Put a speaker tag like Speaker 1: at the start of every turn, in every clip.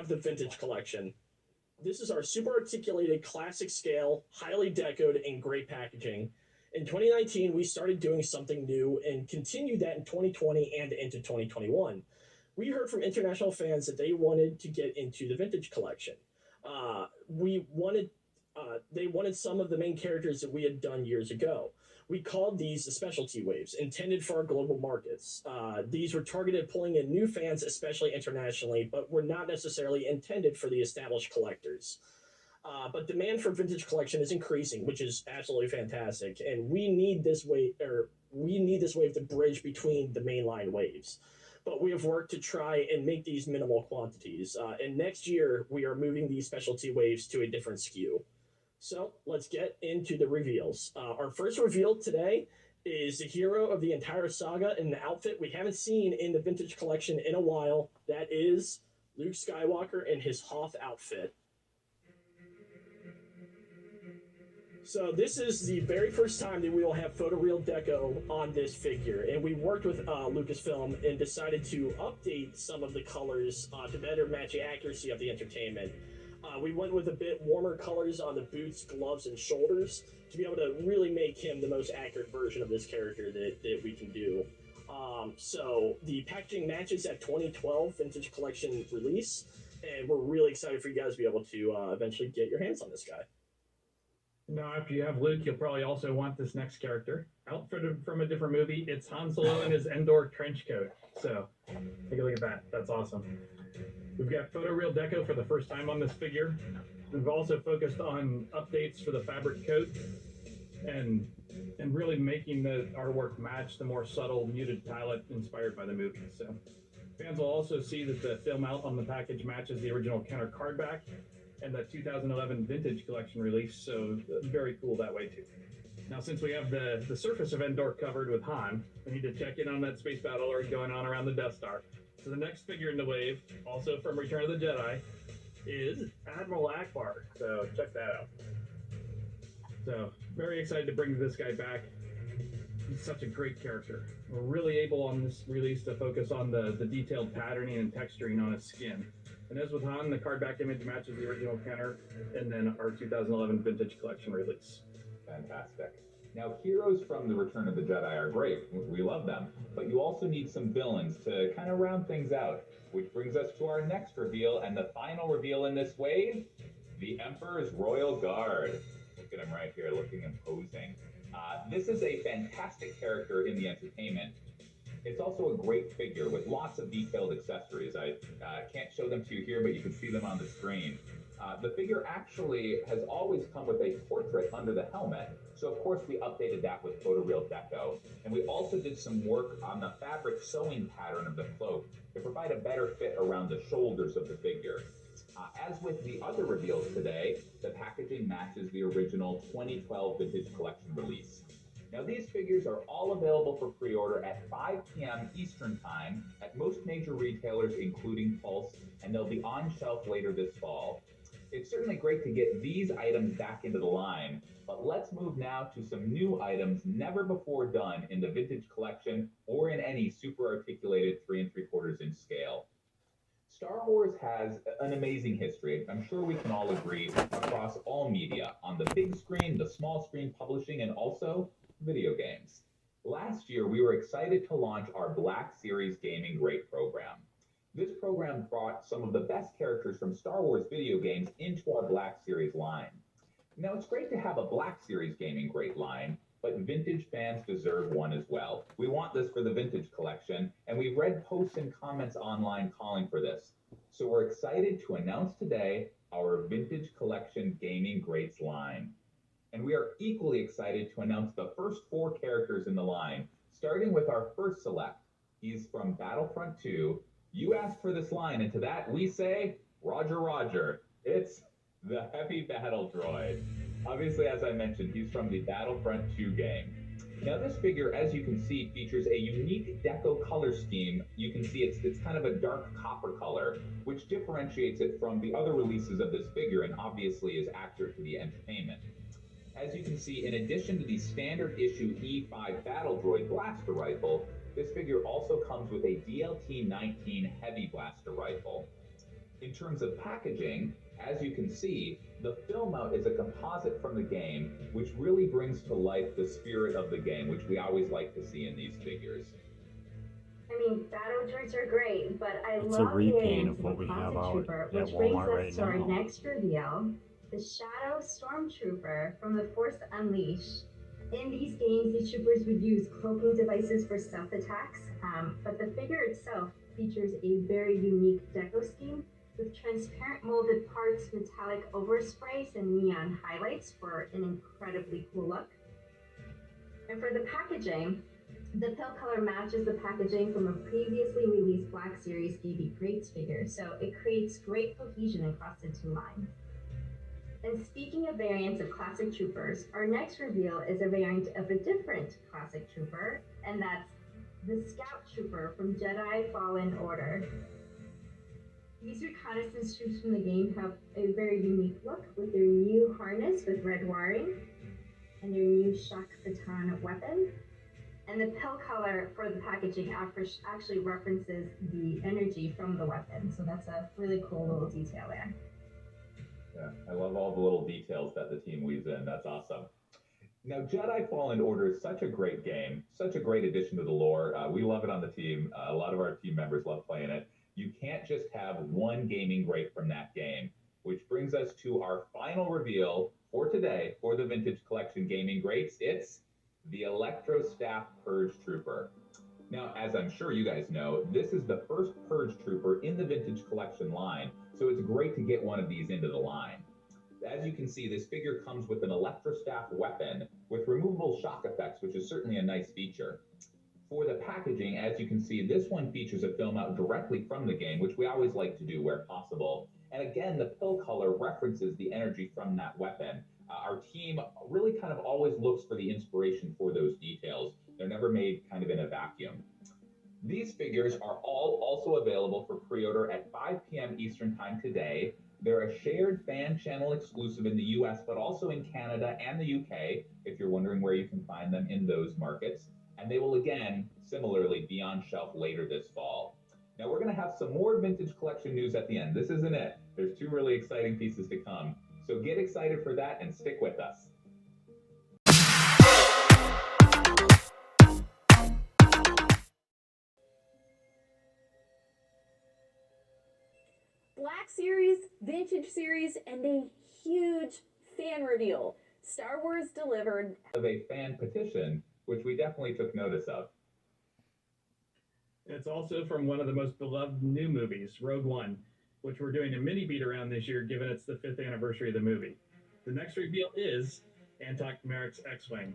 Speaker 1: the Vintage Collection. This is our super articulated, classic scale, highly decoed, and great packaging. In 2019, we started doing something new and continued that in 2020 and into 2021. We heard from international fans that they wanted to get into the Vintage Collection. We wanted They wanted some of the main characters that we had done years ago. We called these the specialty waves, intended for our global markets. These were targeted at pulling in new fans, especially internationally, but were not necessarily intended for the established collectors. But demand for Vintage Collection is increasing, which is absolutely fantastic, and we need this wave to bridge between the mainline waves. But we have worked to try and make these minimal quantities. And next year, we are moving these specialty waves to a different SKU. So let's get into the reveals. Our first reveal today is the hero of the entire saga in the outfit we haven't seen in the Vintage Collection in a while. That is Luke Skywalker in his Hoth outfit. So this is the very first time that we will have photoreal deco on this figure, and we worked with Lucasfilm and decided to update some of the colors to better match the accuracy of the entertainment. We went with a bit warmer colors on the boots, gloves, and shoulders to be able to really make him the most accurate version of this character that we can do. So the packaging matches that 2012 Vintage Collection release, and we're really excited for you guys to be able to eventually get your hands on this guy.
Speaker 2: Now, after you have Luke, you'll probably also want this next character. Outfitted from a different movie, it's Han Solo in his Endor trench coat. So, take a look at that. That's awesome. We've got photoreal deco for the first time on this figure. We've also focused on updates for the fabric coat and really making the artwork match the more subtle, muted palette inspired by the movie. So, fans will also see that the film out on the package matches the original Kenner card back and the 2011 Vintage Collection release, so very cool that way too. Now, since we have the surface of Endor covered with Han, we need to check in on that space battle already going on around the Death Star. So the next figure in the wave, also from Return of the Jedi, is Admiral Ackbar. So check that out. So very excited to bring this guy back. He's such a great character. We're really able on this release to focus on the detailed patterning and texturing on his skin. And as with Han, the card back image matches the original Kenner and then our 2011 Vintage Collection release.
Speaker 3: Fantastic. Now, heroes from the Return of the Jedi are great. We love them. But you also need some villains to kind of round things out. Which brings us to our next reveal and the final reveal in this wave, the Emperor's Royal Guard. Look at him right here, looking imposing. This is a fantastic character in the entertainment. It's also a great figure with lots of detailed accessories. I can't show them to you here, but you can see them on the screen. The figure actually has always come with a portrait under the helmet, so of course we updated that with photoreal deco. And we also did some work on the fabric sewing pattern of the cloak to provide a better fit around the shoulders of the figure. As with the other reveals today, the packaging matches the original 2012 Vintage Collection release. Now, these figures are all available for pre-order at 5 p.m. Eastern Time at most major retailers, including Pulse, and they'll be on shelf later this fall. It's certainly great to get these items back into the line, but let's move now to some new items never before done in the Vintage Collection or in any super articulated 3 3/4 inch scale. Star Wars has an amazing history. I'm sure we can all agree across all media, on the big screen, the small screen publishing, and also video games. Last year, we were excited to launch our Black Series Gaming Great program. This program brought some of the best characters from Star Wars video games into our Black Series line. Now, it's great to have a Black Series Gaming Great line, but vintage fans deserve one as well. We want this for the Vintage Collection, and we've read posts and comments online calling for this. So we're excited to announce today our Vintage Collection Gaming Greats line. And we are equally excited to announce the first 4 characters in the line, starting with our first select. He's from Battlefront 2. You asked for this line, and to that we say, Roger, Roger. It's the Heavy Battle Droid. Obviously, as I mentioned, he's from the Battlefront 2 game. Now, this figure, as you can see, features a unique deco color scheme. You can see it's kind of a dark copper color, which differentiates it from the other releases of this figure and obviously is accurate to the entertainment. As you can see, in addition to the standard issue E5 Battle Droid blaster rifle, this figure also comes with a DLT-19 heavy blaster rifle. In terms of packaging, as you can see, the film mount is a composite from the game, which really brings to life the spirit of the game, which we always like to see in these figures.
Speaker 4: I mean, battle droids are great, but I
Speaker 5: It's a
Speaker 4: love
Speaker 5: repaint
Speaker 4: variants
Speaker 5: of what
Speaker 4: the
Speaker 5: we have
Speaker 4: classic
Speaker 5: out
Speaker 4: trooper,
Speaker 5: at
Speaker 4: which brings
Speaker 5: Walmart
Speaker 4: us
Speaker 5: right
Speaker 4: to our
Speaker 5: now.
Speaker 4: next reveal, the Shadow Stormtrooper from The Force Unleashed. In these games, the troopers would use cloaking devices for stealth attacks, but the figure itself features a very unique deco scheme with transparent molded parts, metallic oversprays, and neon highlights for an incredibly cool look. And for the packaging, the pill color matches the packaging from a previously released Black Series BB Greats figure, so it creates great cohesion across the two lines. And speaking of variants of classic troopers, our next reveal is a variant of a different classic trooper, and that's the Scout Trooper from Jedi Fallen Order. These reconnaissance troops from the game have a very unique look with their new harness with red wiring and their new shock baton weapon. And the pill color for the packaging actually references the energy from the weapon, so that's a really cool little detail there.
Speaker 3: Yeah, I love all the little details that the team weaves in. That's awesome. Now, Jedi Fallen Order is such a great game, such a great addition to the lore. We love it on the team. A lot of our team members love playing it. You can't just have one gaming great from that game, which brings us to our final reveal for today for the Vintage Collection Gaming Greats. It's the Electro Staff Purge Trooper. Now, as I'm sure you guys know, this is the first Purge Trooper in the Vintage Collection line, so it's great to get one of these into the line. As you can see, this figure comes with an Electro Staff weapon with removable shock effects, which is certainly a nice feature. For the packaging, as you can see, this one features a film out directly from the game, which we always like to do where possible. And again, the pill color references the energy from that weapon. Our team really kind of always looks for the inspiration for those details. They're never made kind of in a vacuum. These figures are all also available for pre-order at 5 p.m. Eastern Time today. They're a shared fan channel exclusive in the US, but also in Canada and the UK, if you're wondering where you can find them in those markets. And they will again, similarly, be on shelf later this fall. Now we're going to have some more Vintage Collection news at the end. This isn't it. There's two really exciting pieces to come. So get excited for that and stick with us.
Speaker 6: Black Series, Vintage Series, and a huge fan reveal. Star Wars delivered
Speaker 3: Of a fan petition, which we definitely took notice of.
Speaker 2: It's also from one of the most beloved new movies, Rogue One, which we're doing a mini beat around this year, given it's the 5th anniversary of the movie. The next reveal is AntiMarx XWing.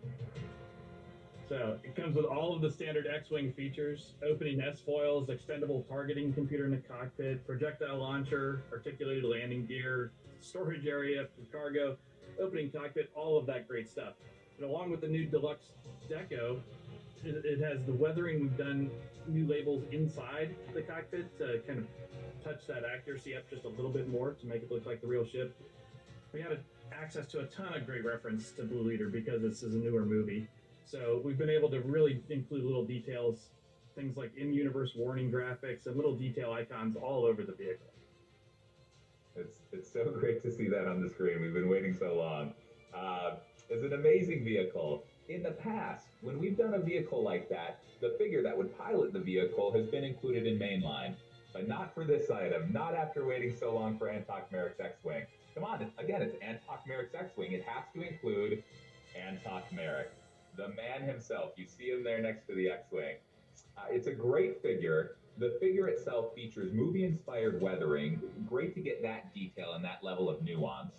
Speaker 2: So it comes with all of the standard X-Wing features: opening S-foils, extendable targeting computer in the cockpit, projectile launcher, articulated landing gear, storage area for cargo, opening cockpit, all of that great stuff. And along with the new deluxe deco, it has the weathering. We've done new labels inside the cockpit to kind of touch that accuracy up just a little bit more to make it look like the real ship. We had access to a ton of great reference to Blue Leader because this is a newer movie. So we've been able to really include little details, things like in-universe warning graphics and little detail icons all over the vehicle.
Speaker 3: It's so great to see that on the screen. We've been waiting so long. It's an amazing vehicle. In the past, when we've done a vehicle like that, the figure that would pilot the vehicle has been included in mainline, but not for this item, not after waiting so long for AntiMarx XWing. Come on, again, it's AntiMarx XWing. It has to include AntiMarx, the man himself. You see him there next to the X-Wing. It's a great figure. The figure itself features movie-inspired weathering. Great to get that detail and that level of nuance.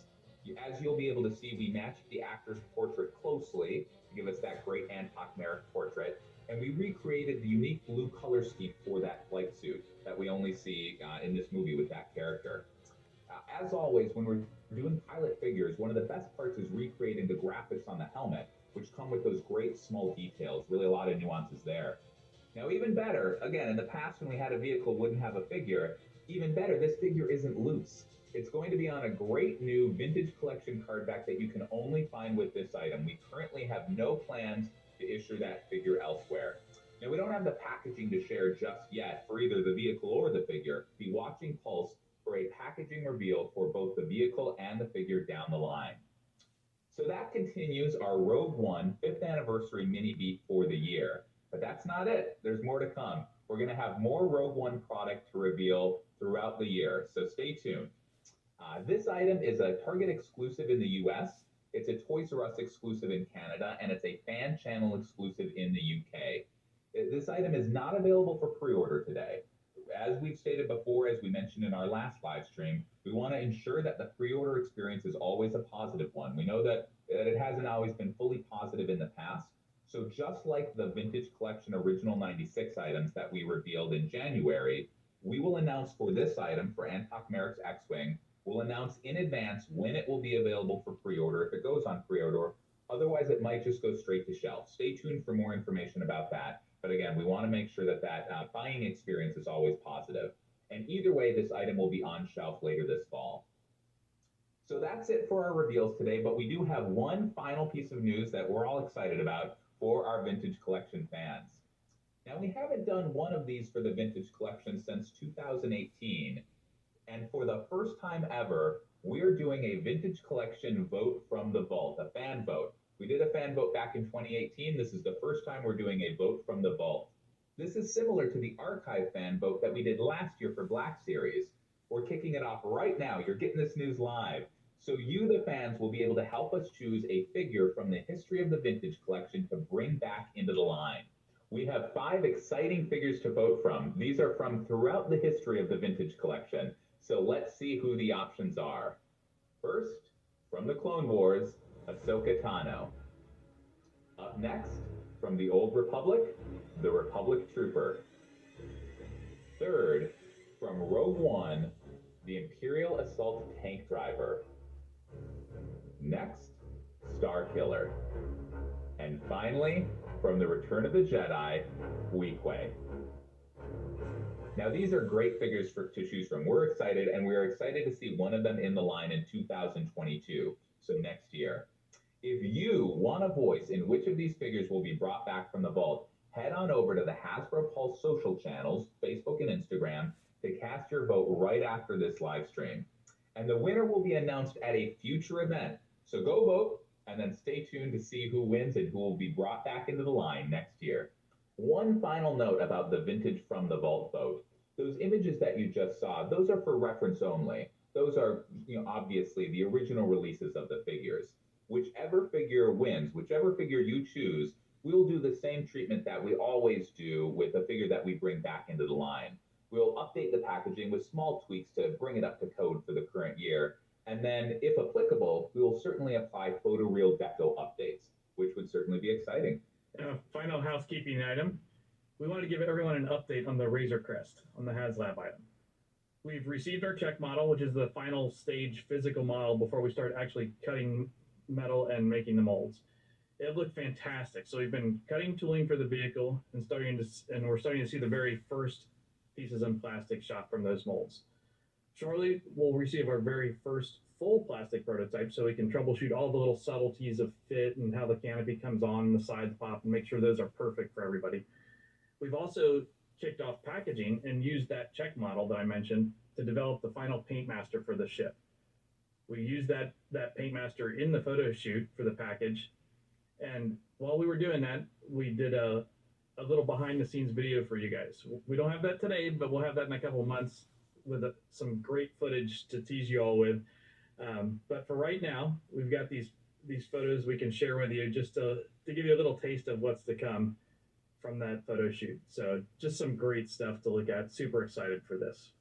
Speaker 3: As you'll be able to see, we matched the actor's portrait closely to give us that great AntiMarx portrait, and we recreated the unique blue color scheme for that flight suit that we only see in this movie with that character. As always, when we're doing pilot figures, one of the best parts is recreating the graphics on the helmet, which come with those great small details, really a lot of nuances there. Now, even better, again, in the past when we had a vehicle wouldn't have a figure, even better, this figure isn't loose. It's going to be on a great new Vintage Collection card back that you can only find with this item. We currently have no plans to issue that figure elsewhere. Now, we don't have the packaging to share just yet for either the vehicle or the figure. Be watching Pulse for for a packaging reveal for both the vehicle and the figure down the line. So that continues our Rogue One 5th anniversary mini beat for the year. But that's not it. There's more to come. We're going to have more Rogue One product to reveal throughout the year, so stay tuned. This item is a Target exclusive in the US, it's a Toys R Us exclusive in Canada, and it's a fan channel exclusive in the UK. This item is not available for pre-order today. As we've stated before, as we mentioned in our last live stream, we want to ensure that the pre-order experience is always a positive one. We know that it hasn't always been fully positive in the past. So just like the Vintage Collection Original 96 items that we revealed in January, we will announce for this item, for AntiMarx XWing, we'll announce in advance when it will be available for pre-order if it goes on pre-order. Otherwise, it might just go straight to shelf. Stay tuned for more information about that. But again, we want to make sure that buying experience is always positive. And either way, this item will be on shelf later this fall. So that's it for our reveals today, but we do have one final piece of news that we're all excited about for our Vintage Collection fans. Now, we haven't done one of these for the Vintage Collection since 2018, and for the first time ever, we're doing a Vintage Collection vote from the vault, a fan vote. We did a fan vote back in 2018. This is the first time we're doing a vote from the vault. This is similar to the archive fan vote that we did last year for Black Series. We're kicking it off right now. You're getting this news live. So you, the fans, will be able to help us choose a figure from the history of the Vintage Collection to bring back into the line. We have 5 exciting figures to vote from. These are from throughout the history of the Vintage Collection. So let's see who the options are. First, from the Clone Wars, Ahsoka Tano. Up next, from the Old Republic, the Republic Trooper. Third, from Rogue One, the Imperial Assault Tank Driver. Next, Star Killer. And finally, from the Return of the Jedi, Weequay. Now, these are great figures to choose from. We're excited, and we are excited to see one of them in the line in 2022, so next year. If you want a voice in which of these figures will be brought back from the vault, head on over to the Hasbro Pulse social channels, Facebook and Instagram, to cast your vote right after this live stream. And the winner will be announced at a future event. So go vote, and then stay tuned to see who wins and who will be brought back into the line next year. One final note about the Vintage from the Vault vote. Those images that you just saw, those are for reference only. Those are, obviously the original releases of the figures. Whichever figure wins, whichever figure you choose, we'll do the same treatment that we always do with a figure that we bring back into the line. We'll update the packaging with small tweaks to bring it up to code for the current year. And then, if applicable, we will certainly apply photoreal deco updates, which would certainly be exciting.
Speaker 2: Final housekeeping item. We want to give everyone an update on the Razor Crest, on the HasLab item. We've received our check model, which is the final stage physical model before we start actually cutting metal and making the molds. It looked fantastic. So we've been cutting tooling for the vehicle and we're starting to see the very first pieces in plastic shot from those molds. Shortly, we'll receive our very first full plastic prototype so we can troubleshoot all the little subtleties of fit and how the canopy comes on and the sides pop and make sure those are perfect for everybody. We've also kicked off packaging and used that check model that I mentioned to develop the final paint master for the ship. We used that paint master in the photo shoot for the package. And while we were doing that, we did a little behind the scenes video for you guys. We don't have that today, but we'll have that in a couple of months with some great footage to tease you all with. But for right now, we've got these photos we can share with you just to give you a little taste of what's to come from that photo shoot. So just some great stuff to look at. Super excited for this.